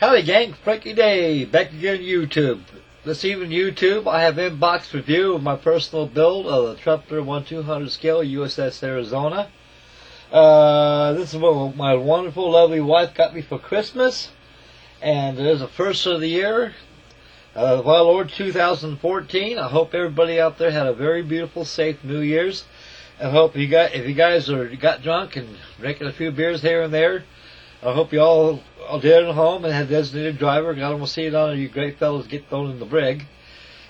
Howdy gang, Frankie Day, back again YouTube. This evening YouTube, I have in-box review of my personal build of the Trumpeter 1/200 scale USS Arizona. This is what my wonderful, lovely wife got me for Christmas. And it is the first of the year, well, Lord, 2014. I hope everybody out there had a very beautiful, safe New Year's. I hope if you guys got drunk and drinking a few beers here and there, I hope you all did it at home and had a designated driver. God will see it on you great fellas get thrown in the brig.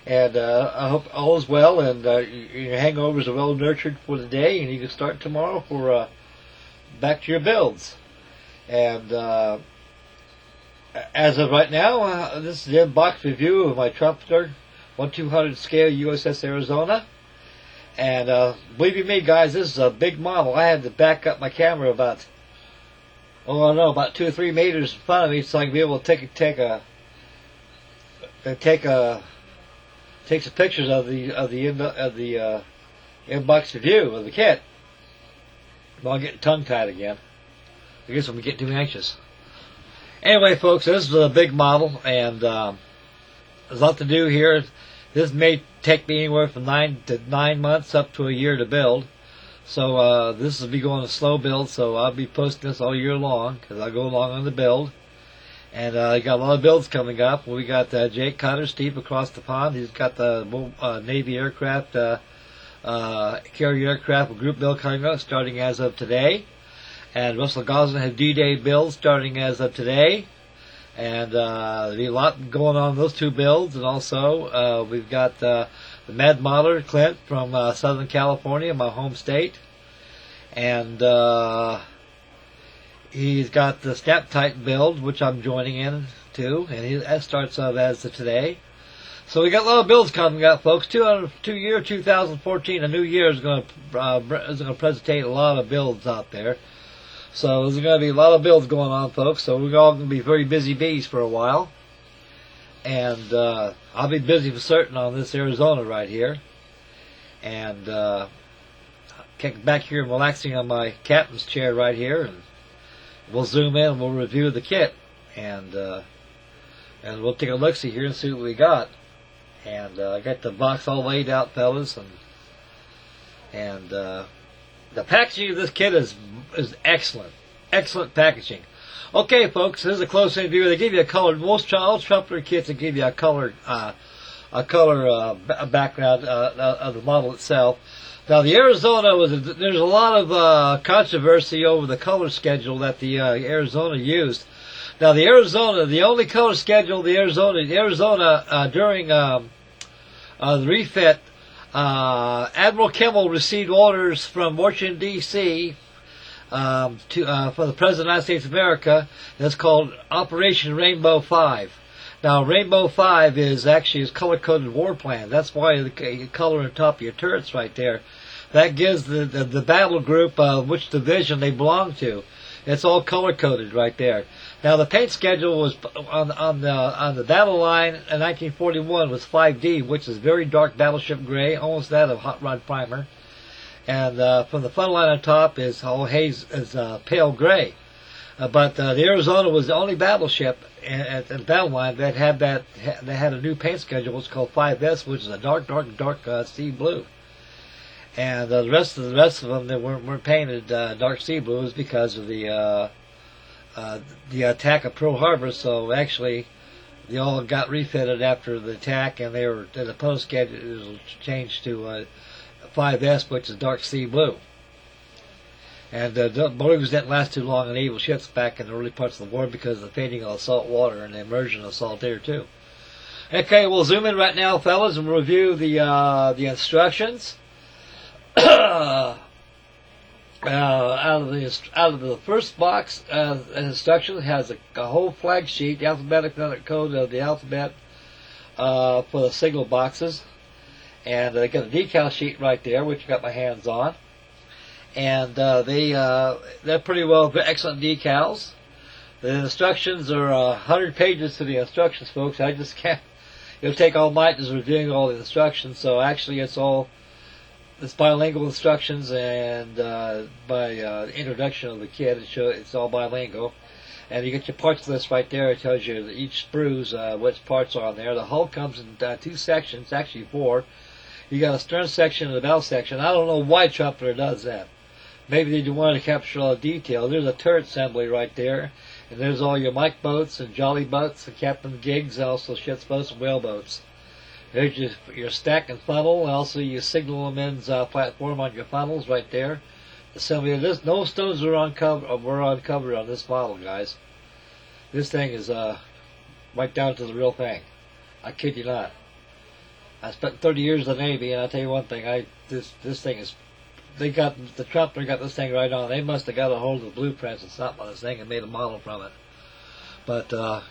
And I hope all is well and your hangovers are well nurtured for the day, and you can start tomorrow for back to your builds. And as of right now, this is the in-box review of my Trumpeter 1/200 scale USS Arizona. And believe you me, guys, this is a big model. I had to back up my camera about 2 or 3 meters in front of me so I can be able to take some pictures of the in-box review of the kit. Well, I'm getting tongue-tied again. I guess I'm getting too anxious. Anyway, folks, this is a big model, and there's a lot to do here. This may take me anywhere from 9 months up to a year to build. So this will be going a slow build, so I'll be posting this all year long because I'll go along on the build. And I got a lot of builds coming up. We got Jake Cutter, Steve across the pond. He's got the Navy aircraft, carrier aircraft group build coming up starting as of today. And Russell Goslin has D-Day builds starting as of today. And there'll be a lot going on in those two builds. And also we've got the Mad Modeler, Clint, from Southern California, my home state. And he's got the Snap Tight build, which I'm joining in too. And that starts as of today. So we got a lot of builds coming up, folks. 2014, a new year, is going to presentate a lot of builds out there. So there's going to be a lot of builds going on, folks. So we're all going to be very busy bees for a while. And I'll be busy for certain on this Arizona right here. And kick back here and relaxing on my captain's chair right here. And we'll zoom in and we'll review the kit. And we'll take a look-see here and see what we got. And I got the box all laid out, fellas. And the packaging of this kit is excellent. Excellent packaging. Okay, folks, this is a close-in view. They give you a color. Most all Trumpeter kits, they give you a color background of the model itself. Now, the Arizona there's a lot of controversy over the color schedule that the Arizona used. Now, the only color schedule the Arizona during the refit, Admiral Kimmel received orders from Washington, D.C. For the President of the United States of America. That's called Operation Rainbow 5. Now, Rainbow 5 is actually his color-coded war plan. That's why the color on top of your turrets right there. That gives the battle group which division they belong to. It's all color-coded right there. Now, the paint schedule was on the battle line in 1941 was 5D, which is very dark battleship gray, almost that of hot rod primer. And from the front line on top is all haze, is pale gray. But the Arizona was the only battleship at the battle line that had a new paint schedule. It's called 5S, which is a dark sea blue. And the rest of them that weren't painted dark sea blues because of the attack of Pearl Harbor. So actually, they all got refitted after the attack, and the post schedule changed to 5S, which is dark sea blue. And the blues didn't last too long on naval ships back in the early parts of the war because of the fading of the salt water and the immersion of salt air too. Okay, we'll zoom in right now, fellas, and review the instructions. Out of the first box, instructions has a whole flag sheet, the alphabetic code of the alphabet for the signal boxes. And they got a decal sheet right there, which I got my hands on. And they're pretty excellent decals. The instructions are 100 pages to the instructions, folks. I just can't. It'll take all night just reviewing all the instructions. So actually, it's bilingual instructions, and by introduction of the kit, it's all bilingual. And you get your parts list right there. It tells you each sprues which parts are on there. The hull comes in two sections, actually four. You got a stern section and a bow section. I don't know why Trumpeter does that. Maybe they wanted to capture all the detail. There's a turret assembly right there. And there's all your Mike boats and jolly boats and captain gigs, also ship's boats and whale boats. There's your stack and funnel, and also your signalman's platform on your funnels right there. Assembly of this. No stones were uncovered on this model, guys. This thing is right down to the real thing. I kid you not. I spent 30 years in the Navy, and I'll tell you one thing. This thing is. The Trumpeter got this thing right on. They must have got a hold of the blueprints and something on this thing and made a model from it. But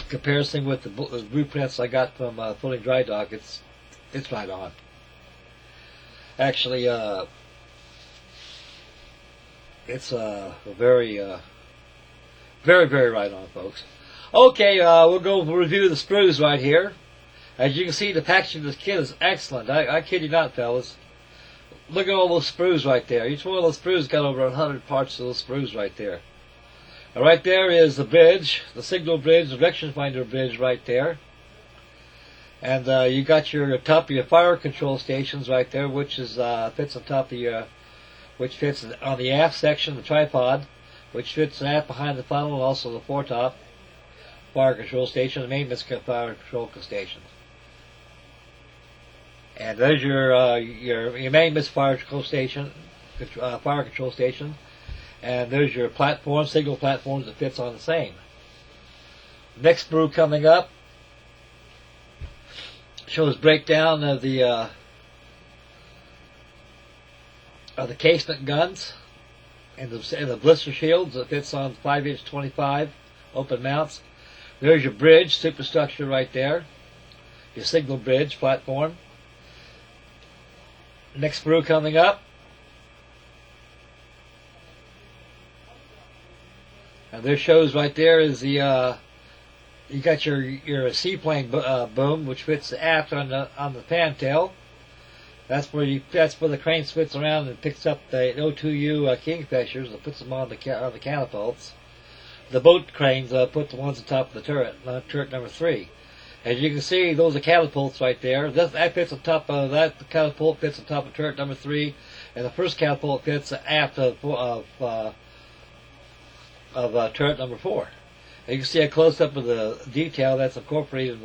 comparison with the blueprints I got from Floating Dry Dock, it's right on. Actually, it's very, very right on, folks. Okay, we'll go review the sprues right here. As you can see, the packaging of this kit is excellent. I kid you not, fellas. Look at all those sprues right there. Each one of those sprues got over 100 parts of those sprues right there. And right there is the bridge, the signal bridge, the direction finder bridge right there. And you got your top of your fire control stations right there, which is fits on top of your, which fits on the aft section, the tripod, which fits aft behind the funnel, and also the foretop fire control station, the maintenance fire control station. And there's your main misfire control station, fire control station, and there's your platform, signal platforms that fits on the same. Next sprue coming up shows breakdown of the casement guns and the blister shields that fits on 5-inch 25 open mounts. There's your bridge superstructure right there, your signal bridge platform. Next sprue coming up, and this shows right there is the you got your seaplane boom, which fits aft on the fantail. That's where the crane spits around and picks up the O2U kingfishers and puts them on the catapults. The boat cranes put the ones on top of the turret, turret number 3. As you can see, those are catapults right there. That fits on top of that. The catapult fits on top of turret number 3, and the first catapult fits aft of turret number 4. And you can see a close up of the detail that's incorporated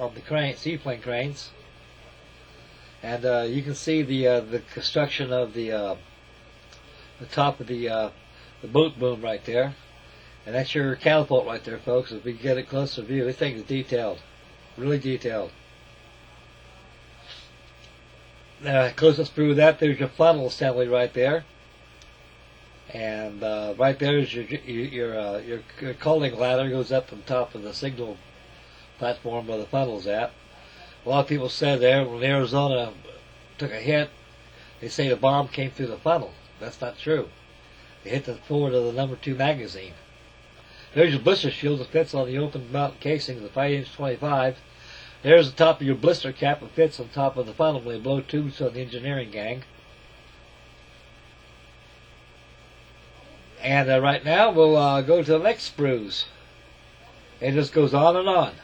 on the seaplane cranes. And you can see the construction of the top of the boat boom right there. And that's your catapult right there, folks. If we can get a closer view, this thing is detailed. Really detailed. Closest through that, there's your funnel assembly right there, and right there is your coaling ladder goes up from top of the signal platform where the funnel's at. A lot of people said there when Arizona took a hit, they say the bomb came through the funnel. That's not true. It hit the forward of the number 2 magazine. There's your blister shield that fits on the open mountain casing of the 5-inch 25. There's the top of your blister cap that fits on top of the funnel when they blow tubes on the engineering gang. And right now we'll go to the next sprues. It just goes on and on.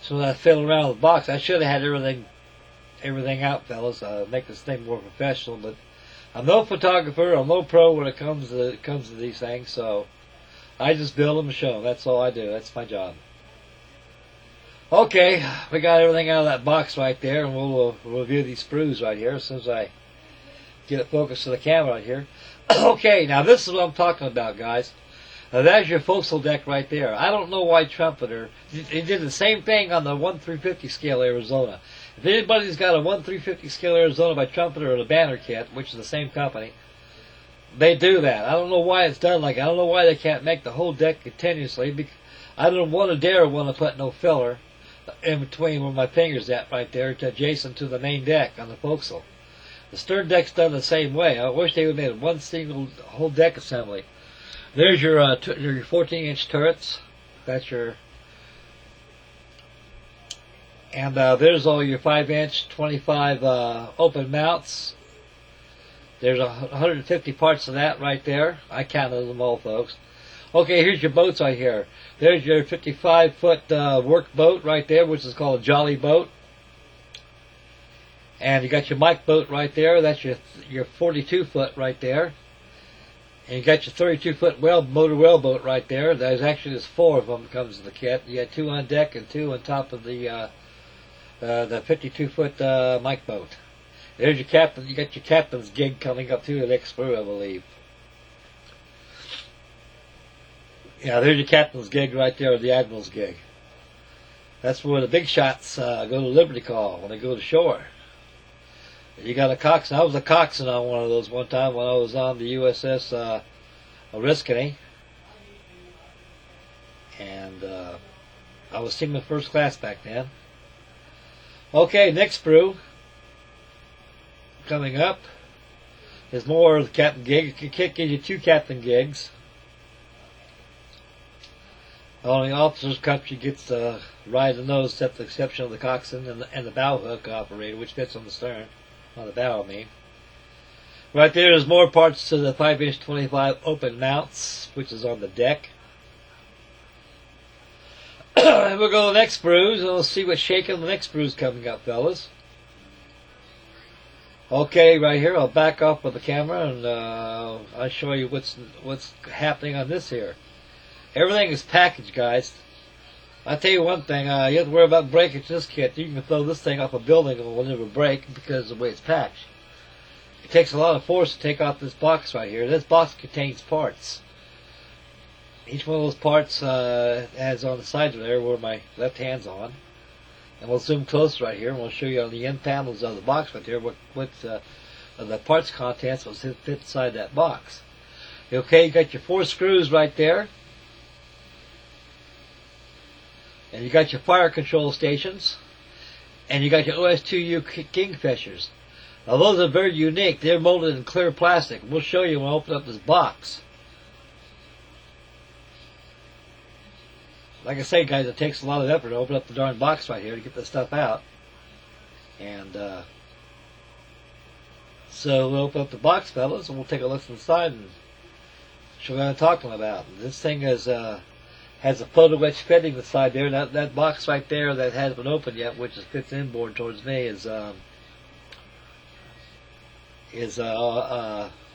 So I fiddle around with the box. I should have had everything out, fellas. Make this thing more professional. But I'm no photographer. I'm no pro when it comes to these things. So I just build them and show them. That's all I do. That's my job. Okay, we got everything out of that box right there, and we'll review these sprues right here as soon as I get it focused to the camera right here. Okay, now this is what I'm talking about, guys. Now that's your forecastle deck right there. I don't know why Trumpeter, he did the same thing on the 1/350 scale Arizona. If anybody's got a 1/350 scale Arizona by Trumpeter or the Banner kit, which is the same company, they do that. I don't know why it's done like that. I don't know why they can't make the whole deck continuously. Because I don't want to put no filler in between where my finger's at right there to adjacent to the main deck on the forecastle. The stern deck's done the same way. I wish they would have made one single whole deck assembly. There's your 14-inch turrets. That's your... And there's all your 5-inch, 25 open mounts. There's 150 parts of that right there. I counted them all, folks. Okay, here's your boats right here. There's your 55-foot work boat right there, which is called a jolly boat. And you got your Mike boat right there. That's your 42-foot right there. And you got your 32-foot motor whaleboat right there. There's 4 of them comes in the kit. You got 2 on deck and 2 on top of the 52-foot Mike boat. There's your captain. You got your captain's gig coming up too, the next sprue, I believe. Yeah, there's your captain's gig right there, or the admiral's gig. That's where the big shots go to Liberty Call when they go to shore. You got a coxswain. I was a coxswain on one of those one time when I was on the USS Oriskany. And I was seaman first class back then. Okay, next sprue coming up is more of the captain gig. The kit gives you 2 captain gigs. Only officer's country gets to ride the nose, except the exception of the coxswain and the bow hook operator, which fits on the stern, on the bow, I mean. Right there's more parts to the 5" 25 open mounts, which is on the deck. And we'll go to the next sprues, and we'll see what's shaking the next sprues coming up, fellas. Okay, right here, I'll back off with the camera, and I'll show you what's happening on this here. Everything is packaged, guys. I'll tell you one thing, you have to worry about breakage this kit. You can throw this thing off a building and it will never break because of the way it's packed. It takes a lot of force to take off this box right here. This box contains parts. Each one of those parts has on the sides of there where my left hand's on. And we'll zoom close right here and we'll show you on the end panels of the box right here what the parts contents will fit inside that box. Okay, you got your 4 screws right there. And you got your fire control stations. And you got your OS2U Kingfishers. Now those are very unique. They're molded in clear plastic. We'll show you when I open up this box. Like I say, guys, it takes a lot of effort to open up the darn box right here to get this stuff out. And so we'll open up the box, fellas, and we'll take a look inside and show you what I'm talking about. This thing is has a photo-etched fitting inside there. That box right there that hasn't been opened yet, which fits inboard towards me, is all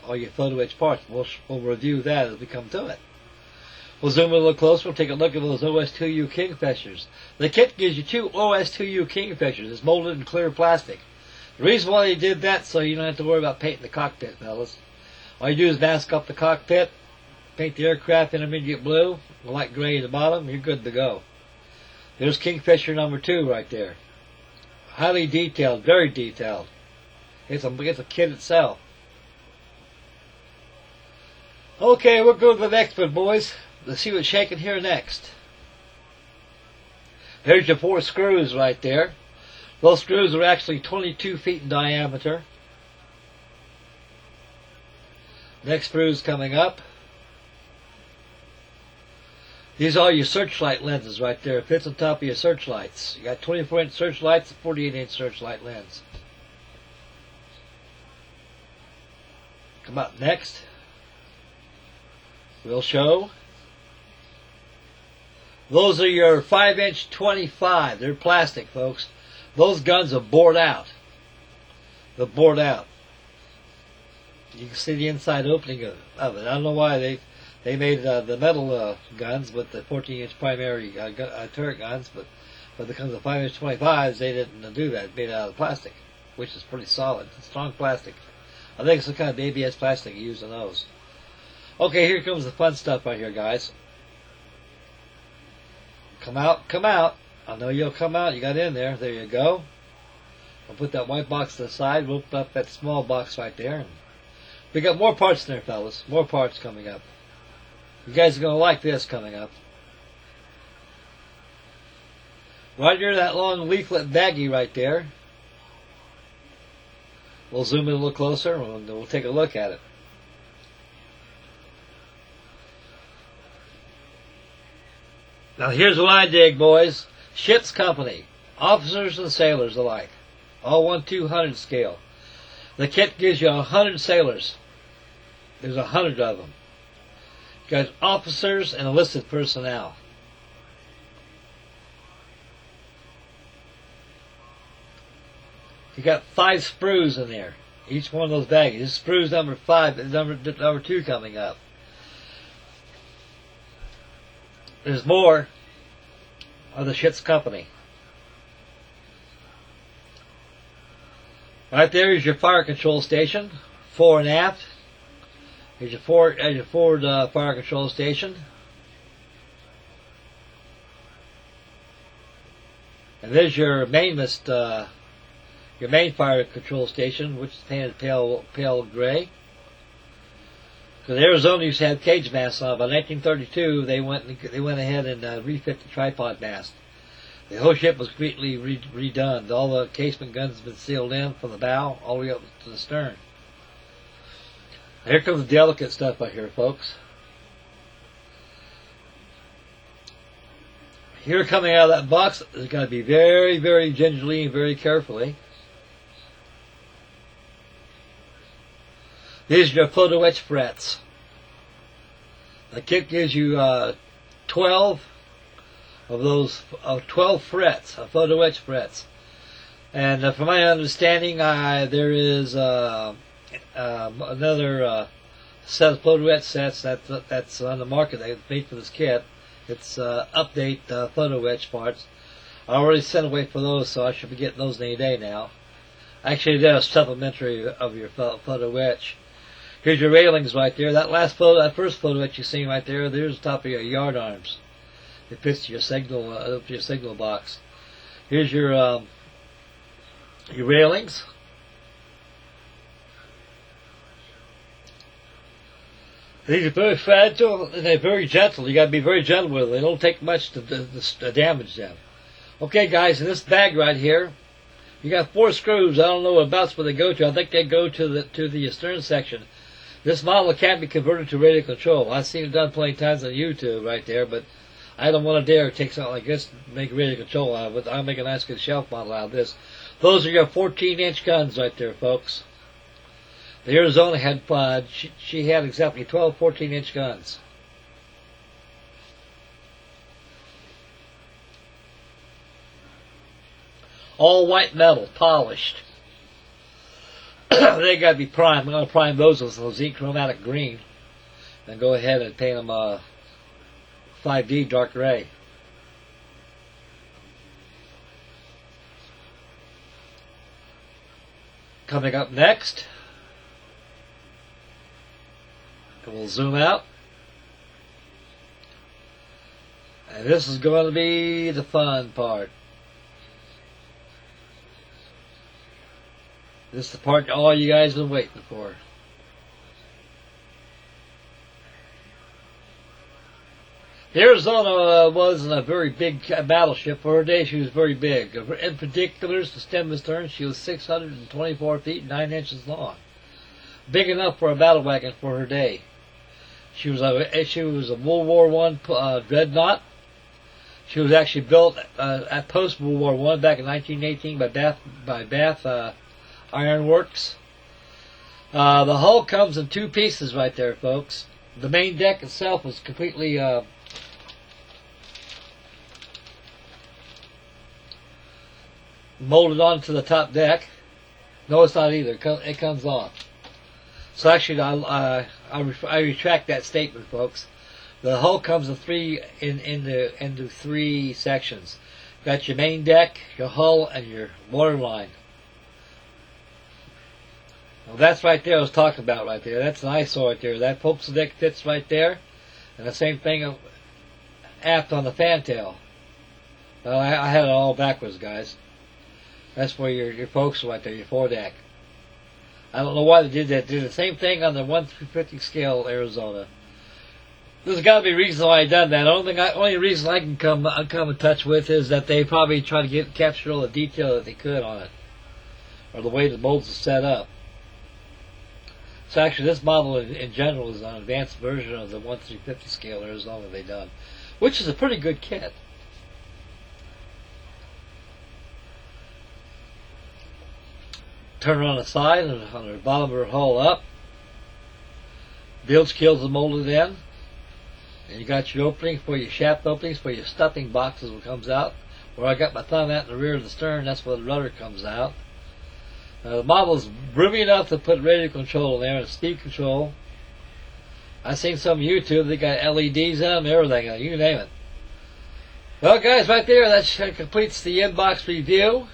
your photo-etched parts. We'll review that as we come to it. We'll zoom in a little closer. We'll take a look at those OS2U Kingfishers. The kit gives you 2 OS2U Kingfishers. It's molded in clear plastic. The reason why they did that so you don't have to worry about painting the cockpit, fellas. All you do is mask up the cockpit, paint the aircraft intermediate blue, a light gray at the bottom, you're good to go. There's Kingfisher number 2 right there. Highly detailed, very detailed. It's a kit itself. Okay, we'll go to the next one, boys. Let's see what's shaking here next. There's your 4 screws right there. Those screws are actually 22 feet in diameter. Next screws coming up. These are your searchlight lenses right there. It fits on top of your searchlights. You got 24-inch searchlights and 48-inch searchlight lens. Come up next. We'll show. Those are your 5" 25. They're plastic, folks. Those guns are bored out. They're bored out. You can see the inside opening of it. I don't know why they made the metal guns with the 14-inch primary turret guns, but when it comes to 5" 25s, they didn't do that. It's made out of plastic, which is pretty solid. It's strong plastic. I think it's some kind of ABS plastic you use on those. Okay, here comes the fun stuff right here, guys. Come out, come out. I know you'll come out. You got in there. There you go. I'll put that white box to the side. We'll open up that small box right there. And we got more parts in there, fellas. More parts coming up. You guys are going to like this coming up. Right near that long leaflet baggie right there. We'll zoom in a little closer and we'll take a look at it. Now here's what I dig, boys. Ship's company. Officers and sailors alike. All 1/200 scale. The kit gives you 100 sailors. There's 100 of them. Got officers and enlisted personnel. You got 5 sprues in there. Each one of those baggies. This sprue's number 5, number 2 coming up. There's more of the ship's company. Right there is your fire control station, fore and aft. Here's your forward fire control station. And there's your mainmast, your main fire control station, which is painted pale gray. Because Arizona used to have cage masts on. By 1932, they went ahead and refit the tripod mast. The whole ship was completely redone. All the casement guns have been sealed in from the bow all the way up to the stern. Here comes the delicate stuff right here, folks. Here, coming out of that box, it's got to be very, very gingerly and very carefully. These are your photo-etched frets. The kit gives you 12 of those 12 frets, photo-etched frets. And from my understanding, there is another set of photo-etched sets that's on the market that's made for this kit. It's update photo-etched parts. I already sent away for those, so I should be getting those any day now. Actually, they're a supplementary of your photo-etch. Here's your railings right there. That first photo-etch you seen right there, there's the top of your yard arms. It fits your signal box. Here's your railings. These are very fragile and they're very gentle. You got to be very gentle with them. They don't take much to damage them. Okay, guys, in this bag right here, you got 4 screws. I don't know whereabouts where they go to. I think they go to the stern section. This model can be converted to radio control. I've seen it done plenty of times on YouTube right there, but I don't want to dare take something like this and make radio control out of it. I'll make a nice good shelf model out of this. Those are your 14-inch guns right there, folks. The Arizona had, she had exactly 12 14-inch guns. All white metal, polished. They got to be primed. I'm going to prime those with some zinc chromatic green. And go ahead and paint them 5D dark gray. Coming up next, we'll zoom out. And this is going to be the fun part. This is the part all you guys have been waiting for. The Arizona wasn't a very big battleship. For her day, she was very big. In particular, the stem and stern, she was 624 feet, 9 inches long. Big enough for a battle wagon for her day. She was a World War I dreadnought. She was actually built at post World War I back in 1918 by Bath Iron Works. The hull comes in 2 pieces right there, folks. The main deck itself was completely molded onto the top deck. No, it's not either. It comes off. So actually, I retract that statement, folks. The hull comes in into 3 sections. Got your main deck, your hull, and your waterline. Well, that's right there I was talking about right there. That's an eyesore right there. That forecastle deck fits right there. And the same thing aft on the fantail. Well, I had it all backwards, guys. That's where your forecastle right there, your foredeck. I don't know why they did that. They did the same thing on the 1/350 scale Arizona. There's got to be a reason why I done that. Only reason I can come in touch with is that they probably try to capture all the detail that they could on it, or the way the molds are set up. So actually, this model in general is an advanced version of the 1/350 scale Arizona they done, which is a pretty good kit. Turn her on the side and on the bottom of her hull up. Bilge keels are molded in. And you got your opening for your shaft openings for your stuffing boxes what comes out. Where I got my thumb at in the rear of the stern, that's where the rudder comes out. The model's roomy enough to put radio control in there and speed control. I've seen some YouTube, they got LEDs in them, everything, you name it. Well guys, right there, that completes the inbox review.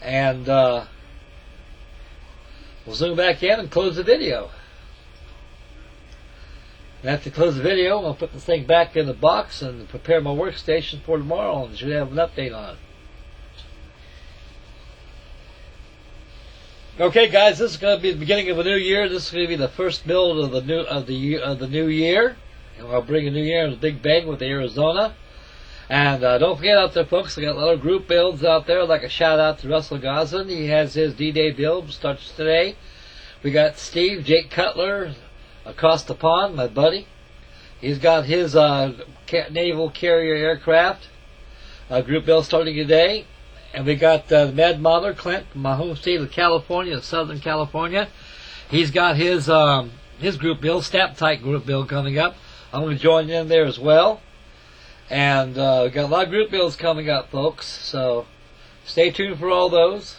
And we'll zoom back in and close the video. And after close the video, I'll put this thing back in the box and prepare my workstation for tomorrow, and should have an update on it. Okay, guys, this is going to be the beginning of a new year. This is going to be the first build of the new year, and I'll bring a new year in a big bang with the Arizona. And don't forget out there, folks, I got a lot of group builds out there. I'd like a shout out to Russell Goslin. He has his D-Day build starts today. We got Steve, Jake Cutler, across the pond, my buddy. He's got his naval carrier aircraft group build starting today. And we got Med Modeler, Clint, from my home state of California, Southern California. He's got his group build, Snap Tight group build coming up. I'm going to join in there as well. And we've got a lot of group builds coming up, folks. So stay tuned for all those.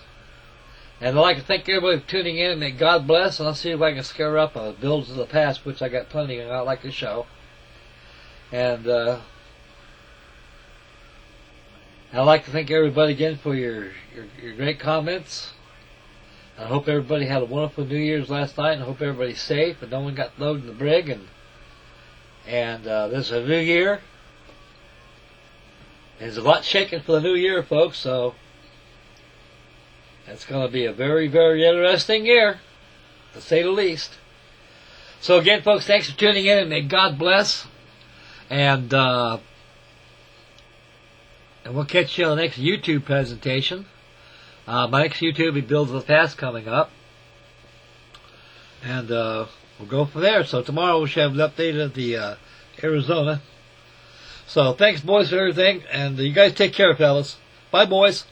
And I'd like to thank everybody for tuning in. May God bless. And I'll see if I can scare up builds of the past, which I got plenty and I'd like to show. And I'd like to thank everybody again for your great comments. I hope everybody had a wonderful New Year's last night, and I hope everybody's safe and no one got loaded in the brig. And this is a new year. There's a lot shaking for the new year, folks, so it's going to be a very, very interesting year, to say the least. So again, folks, thanks for tuning in, and may God bless. And we'll catch you on the next YouTube presentation. My next YouTube will be Builds of the Past coming up. And we'll go from there. So tomorrow we should have an update of the Arizona. So thanks, boys, for everything. And you guys take care, fellas. Bye, boys.